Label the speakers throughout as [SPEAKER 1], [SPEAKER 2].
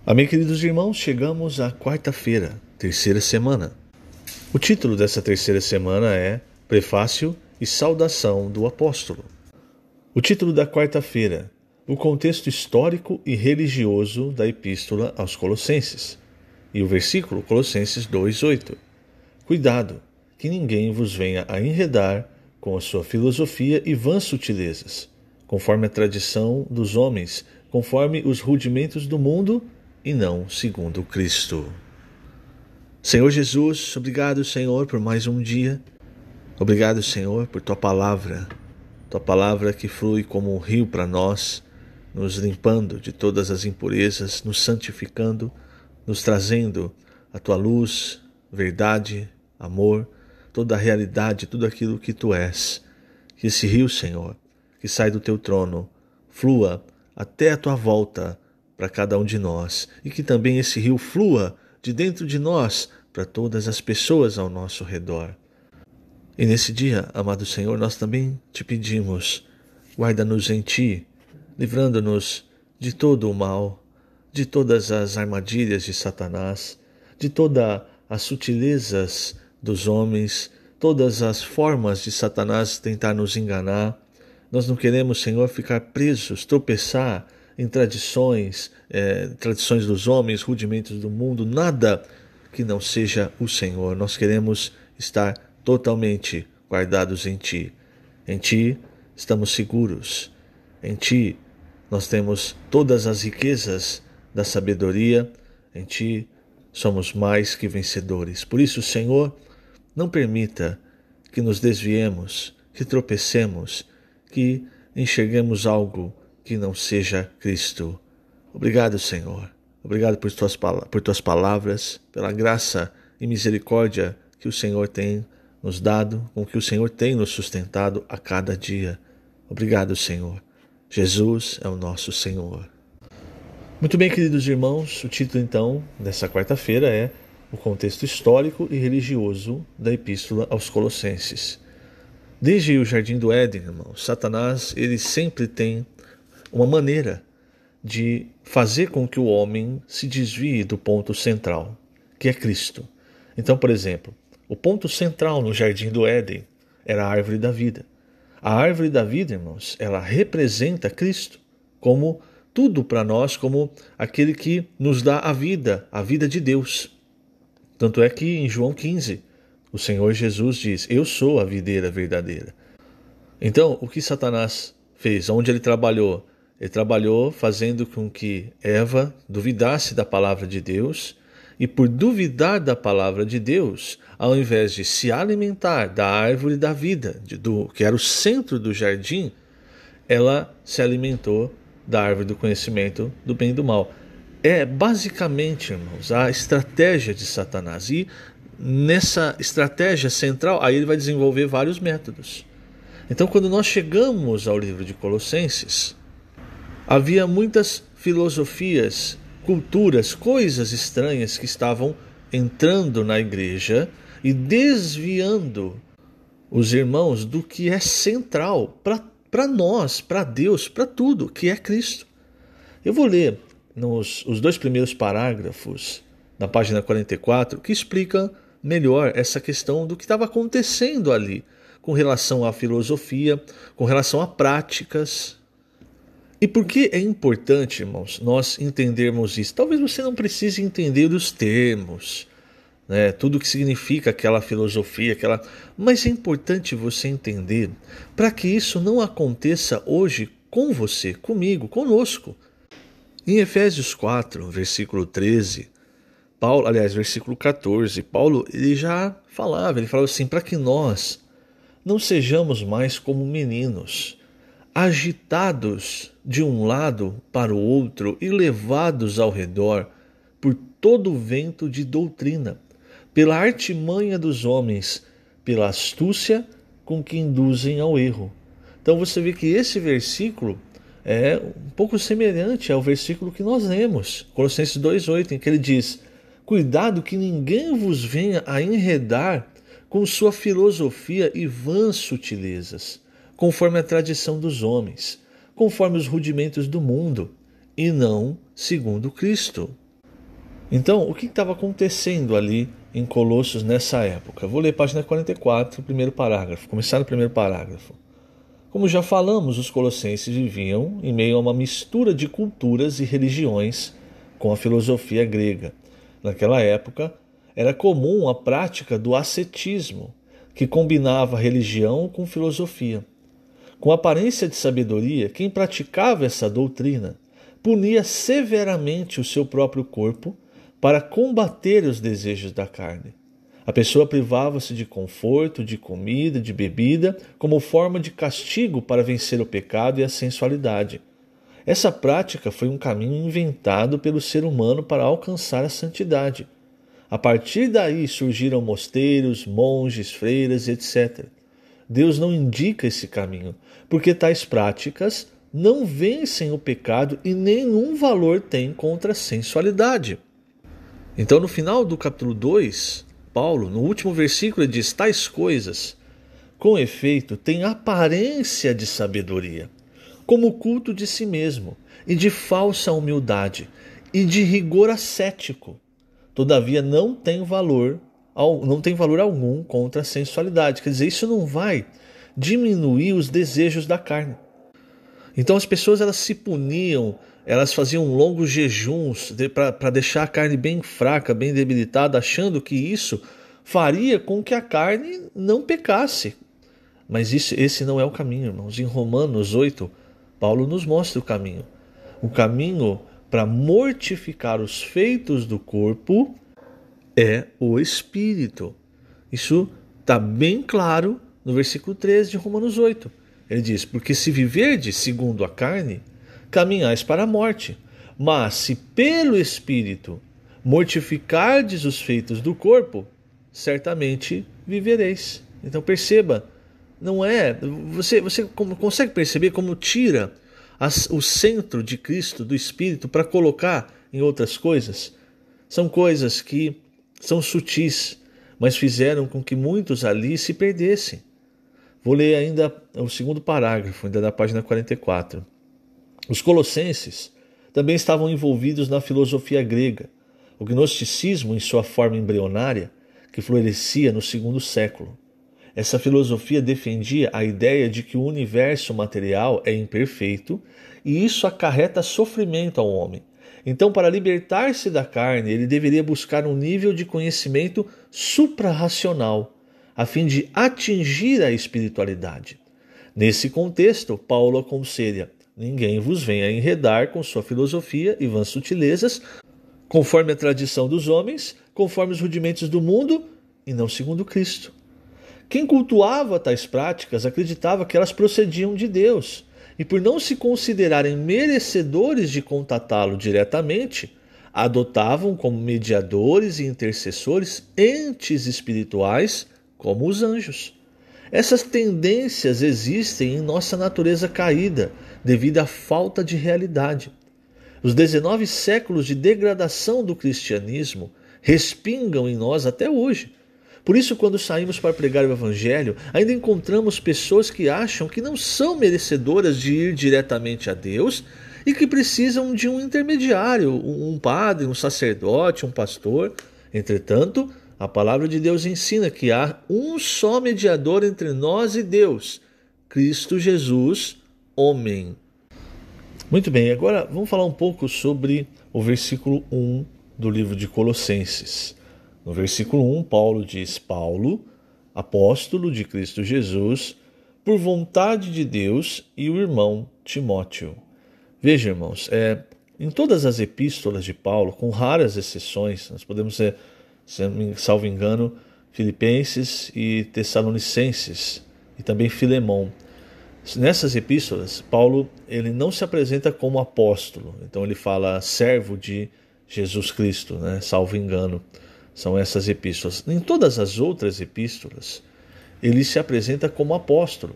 [SPEAKER 1] Amém, queridos irmãos, chegamos à quarta-feira, terceira semana. O título dessa terceira semana é Prefácio e Saudação do Apóstolo. O título da quarta-feira, o contexto histórico e religioso da Epístola aos Colossenses. E o versículo, Colossenses 2:8. Cuidado, que ninguém vos venha a enredar com a sua filosofia e vãs sutilezas, conforme a tradição dos homens, conforme os rudimentos do mundo, e não segundo Cristo. Senhor Jesus, obrigado, Senhor, por mais um dia. Obrigado, Senhor, por Tua palavra que flui como um rio para nós, nos limpando de todas as impurezas, nos santificando, nos trazendo a Tua luz, verdade, amor, toda a realidade, tudo aquilo que Tu és. Que esse rio, Senhor, que sai do Teu trono, flua até a Tua volta para cada um de nós, e que também esse rio flua de dentro de nós para todas as pessoas ao nosso redor. E nesse dia, amado Senhor, nós também te pedimos, guarda-nos em Ti, livrando-nos de todo o mal, de todas as armadilhas de Satanás, de todas as sutilezas dos homens, todas as formas de Satanás tentar nos enganar. Nós não queremos, Senhor, ficar presos, tropeçar em tradições dos homens, rudimentos do mundo, nada que não seja o Senhor. Nós queremos estar totalmente guardados em Ti. Em Ti estamos seguros. Em Ti nós temos todas as riquezas da sabedoria. Em Ti somos mais que vencedores. Por isso, Senhor, não permita que nos desviemos, que tropecemos, que enxerguemos algo que não seja Cristo. Obrigado, Senhor. Obrigado por tuas palavras, pela graça e misericórdia que o Senhor tem nos dado, com que o Senhor tem nos sustentado a cada dia. Obrigado, Senhor. Jesus é o nosso Senhor. Muito bem, queridos irmãos, o título então dessa quarta-feira é o contexto histórico e religioso da Epístola aos Colossenses. Desde o Jardim do Éden, irmãos, Satanás ele sempre tem uma maneira de fazer com que o homem se desvie do ponto central, que é Cristo. Então, por exemplo, o ponto central no Jardim do Éden era a árvore da vida. A árvore da vida, irmãos, ela representa Cristo como tudo para nós, como aquele que nos dá a vida de Deus. Tanto é que em João 15, o Senhor Jesus diz, eu sou a videira verdadeira. Então, o que Satanás fez? Onde ele trabalhou? Ele trabalhou fazendo com que Eva duvidasse da palavra de Deus, e por duvidar da palavra de Deus, ao invés de se alimentar da árvore da vida, que era o centro do jardim, ela se alimentou da árvore do conhecimento do bem e do mal. É basicamente, irmãos, a estratégia de Satanás. E nessa estratégia central, aí ele vai desenvolver vários métodos. Então, quando nós chegamos ao livro de Colossenses, havia muitas filosofias, culturas, coisas estranhas que estavam entrando na igreja e desviando os irmãos do que é central para nós, para Deus, para tudo, que é Cristo. Eu vou ler os dois primeiros parágrafos na página 44, que explica melhor essa questão do que estava acontecendo ali, com relação à filosofia, com relação a práticas. E por que é importante, irmãos, nós entendermos isso? Talvez você não precise entender os termos, tudo o que significa aquela filosofia, mas é importante você entender para que isso não aconteça hoje com você, comigo, conosco. Em Efésios 4, versículo 13, versículo 14, Paulo ele falava assim, para que nós não sejamos mais como meninos, agitados de um lado para o outro e levados ao redor por todo o vento de doutrina, pela artimanha dos homens, pela astúcia com que induzem ao erro. Então você vê que esse versículo é um pouco semelhante ao versículo que nós lemos, Colossenses 2:8, em que ele diz, cuidado que ninguém vos venha a enredar com sua filosofia e vãs sutilezas, conforme a tradição dos homens, conforme os rudimentos do mundo, e não segundo Cristo. Então, o que estava acontecendo ali em Colossos nessa época? Vou ler página 44, primeiro parágrafo, começar no primeiro parágrafo. Como já falamos, os colossenses viviam em meio a uma mistura de culturas e religiões com a filosofia grega. Naquela época, era comum a prática do ascetismo, que combinava religião com filosofia. Com aparência de sabedoria, quem praticava essa doutrina punia severamente o seu próprio corpo para combater os desejos da carne. A pessoa privava-se de conforto, de comida, de bebida, como forma de castigo para vencer o pecado e a sensualidade. Essa prática foi um caminho inventado pelo ser humano para alcançar a santidade. A partir daí surgiram mosteiros, monges, freiras, etc. Deus não indica esse caminho, porque tais práticas não vencem o pecado e nenhum valor têm contra a sensualidade. Então, no final do capítulo 2, Paulo, no último versículo, ele diz: tais coisas, com efeito, têm aparência de sabedoria, como o culto de si mesmo, e de falsa humildade, e de rigor ascético. Todavia não tem valor algum contra a sensualidade. Quer dizer, isso não vai diminuir os desejos da carne. Então as pessoas elas se puniam, elas faziam longos jejuns para deixar a carne bem fraca, bem debilitada, achando que isso faria com que a carne não pecasse. Mas esse não é o caminho, irmãos. Em Romanos 8, Paulo nos mostra o caminho. O caminho para mortificar os feitos do corpo é o Espírito. Isso está bem claro no versículo 13 de Romanos 8. Ele diz: porque se viverdes segundo a carne, caminhais para a morte. Mas se pelo Espírito mortificardes os feitos do corpo, certamente vivereis. Então perceba, não é... Você consegue perceber como tira o centro de Cristo, do Espírito, para colocar em outras coisas? São coisas que são sutis, mas fizeram com que muitos ali se perdessem. Vou ler ainda o segundo parágrafo, ainda da página 44. Os colossenses também estavam envolvidos na filosofia grega, o gnosticismo em sua forma embrionária, que florescia no segundo século. Essa filosofia defendia a ideia de que o universo material é imperfeito e isso acarreta sofrimento ao homem. Então, para libertar-se da carne, ele deveria buscar um nível de conhecimento suprarracional, a fim de atingir a espiritualidade. Nesse contexto, Paulo aconselha: ninguém vos venha enredar com sua filosofia e vãs sutilezas, conforme a tradição dos homens, conforme os rudimentos do mundo, e não segundo Cristo. Quem cultuava tais práticas acreditava que elas procediam de Deus, e por não se considerarem merecedores de contatá-lo diretamente, adotavam como mediadores e intercessores entes espirituais como os anjos. Essas tendências existem em nossa natureza caída, devido à falta de realidade. Os 19 séculos de degradação do cristianismo respingam em nós até hoje. Por isso, quando saímos para pregar o Evangelho, ainda encontramos pessoas que acham que não são merecedoras de ir diretamente a Deus e que precisam de um intermediário, um padre, um sacerdote, um pastor. Entretanto, a palavra de Deus ensina que há um só mediador entre nós e Deus, Cristo Jesus, homem. Muito bem, agora vamos falar um pouco sobre o versículo 1 do livro de Colossenses. No versículo 1, Paulo diz: Paulo, apóstolo de Cristo Jesus, por vontade de Deus, e o irmão Timóteo. Veja, irmãos, em todas as epístolas de Paulo, com raras exceções, nós podemos ser, salvo engano, Filipenses e Tessalonicenses, e também Filemão. Nessas epístolas, Paulo ele não se apresenta como apóstolo, então ele fala servo de Jesus Cristo, né? Salvo engano. São essas epístolas. Em todas as outras epístolas, ele se apresenta como apóstolo.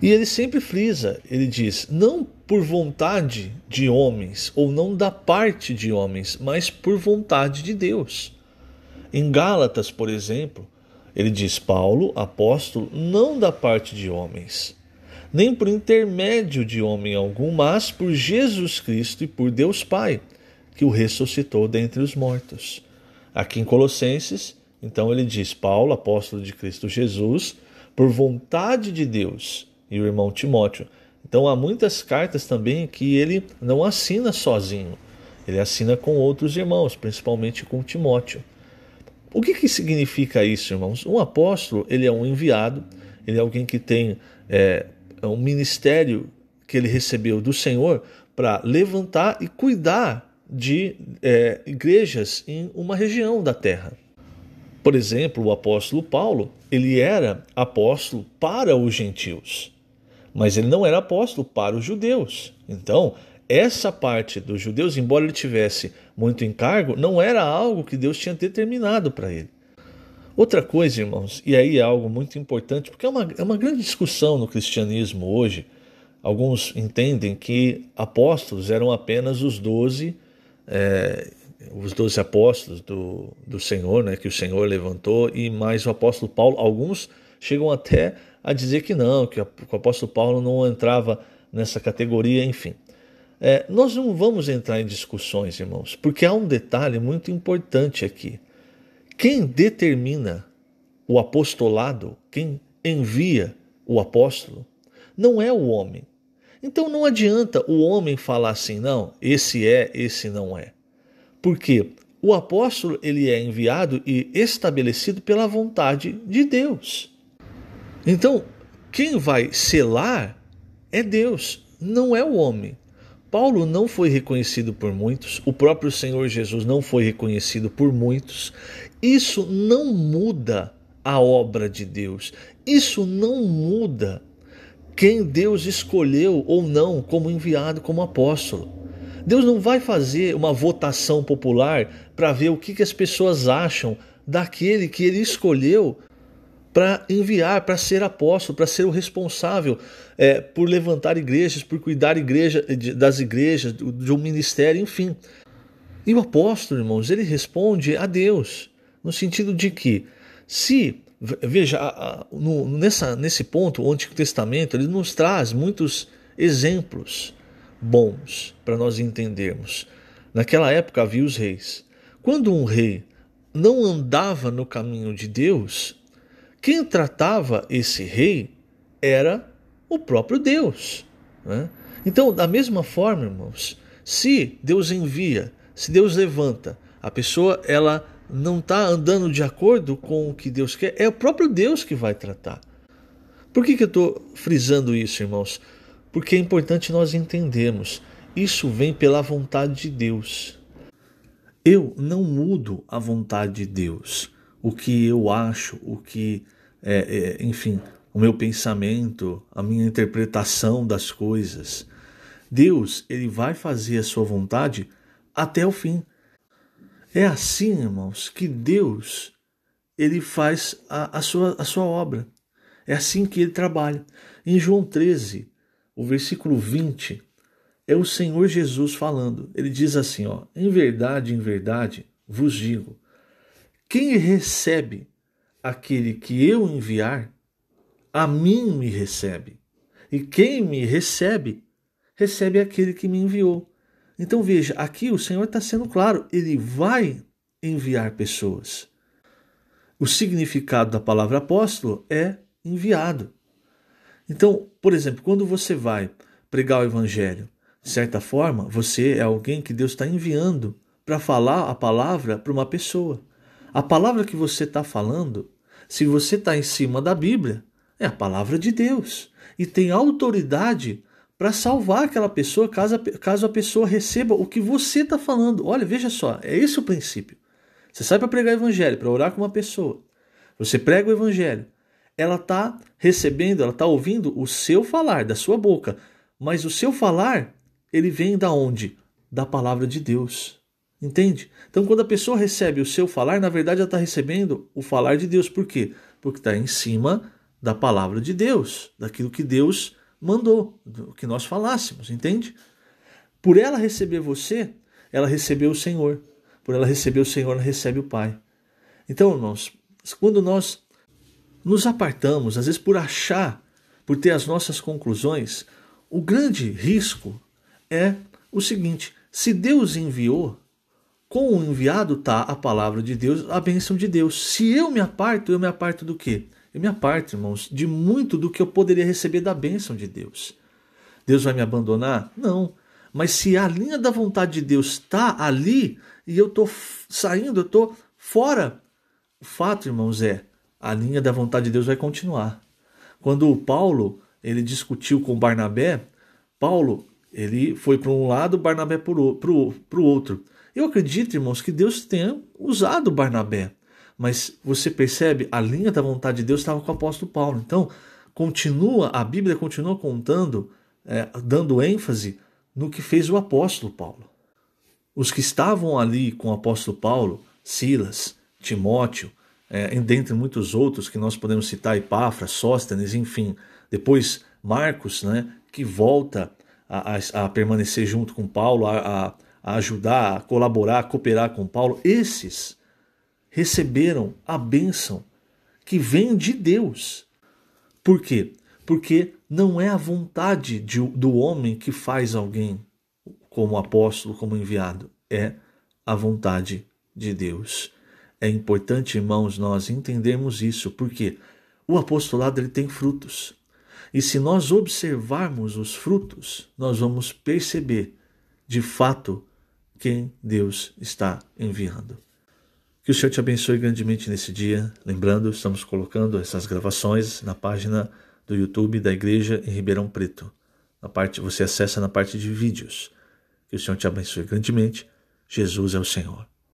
[SPEAKER 1] E ele sempre frisa, ele diz, não por vontade de homens, ou não da parte de homens, mas por vontade de Deus. Em Gálatas, por exemplo, ele diz: Paulo, apóstolo, não da parte de homens, nem por intermédio de homem algum, mas por Jesus Cristo e por Deus Pai, que o ressuscitou dentre os mortos. Aqui em Colossenses, então ele diz: Paulo, apóstolo de Cristo Jesus, por vontade de Deus, e o irmão Timóteo. Então há muitas cartas também que ele não assina sozinho, ele assina com outros irmãos, principalmente com Timóteo. O que significa isso, irmãos? Um apóstolo, ele é um enviado, ele é alguém que tem um ministério que ele recebeu do Senhor para levantar e cuidar de igrejas em uma região da terra. Por exemplo, o apóstolo Paulo, ele era apóstolo para os gentios, mas ele não era apóstolo para os judeus. Então, essa parte dos judeus, embora ele tivesse muito encargo, não era algo que Deus tinha determinado para ele. Outra coisa, irmãos, e aí é algo muito importante, porque é uma grande discussão no cristianismo hoje. Alguns entendem que apóstolos eram apenas os 12 apóstolos do Senhor, né, que o Senhor levantou, e mais o apóstolo Paulo. Alguns chegam até a dizer que não, que o apóstolo Paulo não entrava nessa categoria, enfim. Nós não vamos entrar em discussões, irmãos, porque há um detalhe muito importante aqui. Quem determina o apostolado, quem envia o apóstolo, não é o homem. Então não adianta o homem falar assim, não, esse não é. Porque o apóstolo, ele é enviado e estabelecido pela vontade de Deus. Então, quem vai selar é Deus, não é o homem. Paulo não foi reconhecido por muitos, o próprio Senhor Jesus não foi reconhecido por muitos. Isso não muda a obra de Deus, isso não muda quem Deus escolheu ou não como enviado, como apóstolo. Deus não vai fazer uma votação popular para ver o que as pessoas acham daquele que ele escolheu para enviar, para ser apóstolo, para ser o responsável por levantar igrejas, por cuidar das igrejas, de um ministério, enfim. E o apóstolo, irmãos, ele responde a Deus, no sentido de que, veja, nesse ponto, o Antigo Testamento, ele nos traz muitos exemplos bons para nós entendermos. Naquela época havia os reis. Quando um rei não andava no caminho de Deus, quem tratava esse rei era o próprio Deus, né? Então, da mesma forma, irmãos, se Deus envia, se Deus levanta, a pessoa ela não está andando de acordo com o que Deus quer, é o próprio Deus que vai tratar. Por que eu estou frisando isso, irmãos? Porque é importante nós entendermos, isso vem pela vontade de Deus. Eu não mudo a vontade de Deus. O que eu acho, o que, enfim, o meu pensamento, a minha interpretação das coisas. Deus, ele vai fazer a sua vontade até o fim. É assim, irmãos, que Deus, ele faz a sua obra. É assim que ele trabalha. Em João 13, o versículo 20, é o Senhor Jesus falando. Ele diz assim, em verdade, vos digo, quem recebe aquele que eu enviar, a mim me recebe. E quem me recebe, recebe aquele que me enviou. Então veja, aqui o Senhor está sendo claro, ele vai enviar pessoas. O significado da palavra apóstolo é enviado. Então, por exemplo, quando você vai pregar o evangelho, de certa forma, você é alguém que Deus está enviando para falar a palavra para uma pessoa. A palavra que você está falando, se você está em cima da Bíblia, é a palavra de Deus. E tem autoridade para salvar aquela pessoa, caso a pessoa receba o que você está falando. Olha, veja só, é esse o princípio. Você sai para pregar o evangelho, para orar com uma pessoa. Você prega o evangelho. Ela está recebendo, ela está ouvindo o seu falar, da sua boca. Mas o seu falar, ele vem da onde? Da palavra de Deus. Entende? Então, quando a pessoa recebe o seu falar, na verdade ela está recebendo o falar de Deus. Por quê? Porque está em cima da palavra de Deus, daquilo que Deus mandou, do que nós falássemos, entende? Por ela receber você, ela recebeu o Senhor. Por ela receber o Senhor, ela recebe o Pai. Então, irmãos, quando nós nos apartamos, às vezes por ter as nossas conclusões, o grande risco é o seguinte: se Deus enviou, Com o enviado está a palavra de Deus, a bênção de Deus. Se eu me aparto do quê? Eu me aparto, irmãos, de muito do que eu poderia receber da bênção de Deus. Deus vai me abandonar? Não. Mas se a linha da vontade de Deus está ali e eu estou saindo, eu estou fora, o fato, irmãos, a linha da vontade de Deus vai continuar. Quando Paulo ele discutiu com Barnabé, Paulo ele foi para um lado, Barnabé para o outro. Eu acredito, irmãos, que Deus tenha usado Barnabé. Mas você percebe, a linha da vontade de Deus estava com o apóstolo Paulo. Então, a Bíblia continua contando, dando ênfase no que fez o apóstolo Paulo. Os que estavam ali com o apóstolo Paulo, Silas, Timóteo, dentre muitos outros que nós podemos citar, Epáfras, Sóstenes, enfim, depois Marcos, né, que volta a permanecer junto com Paulo, a ajudar, a colaborar, a cooperar com Paulo, esses receberam a bênção que vem de Deus. Por quê? Porque não é a vontade do homem que faz alguém como apóstolo, como enviado, é a vontade de Deus. É importante, irmãos, nós entendermos isso, porque o apostolado ele tem frutos. E se nós observarmos os frutos, nós vamos perceber, de fato, quem Deus está enviando. Que o Senhor te abençoe grandemente nesse dia. Lembrando, estamos colocando essas gravações na página do YouTube da Igreja em Ribeirão Preto. Você acessa na parte de vídeos. Que o Senhor te abençoe grandemente. Jesus é o Senhor.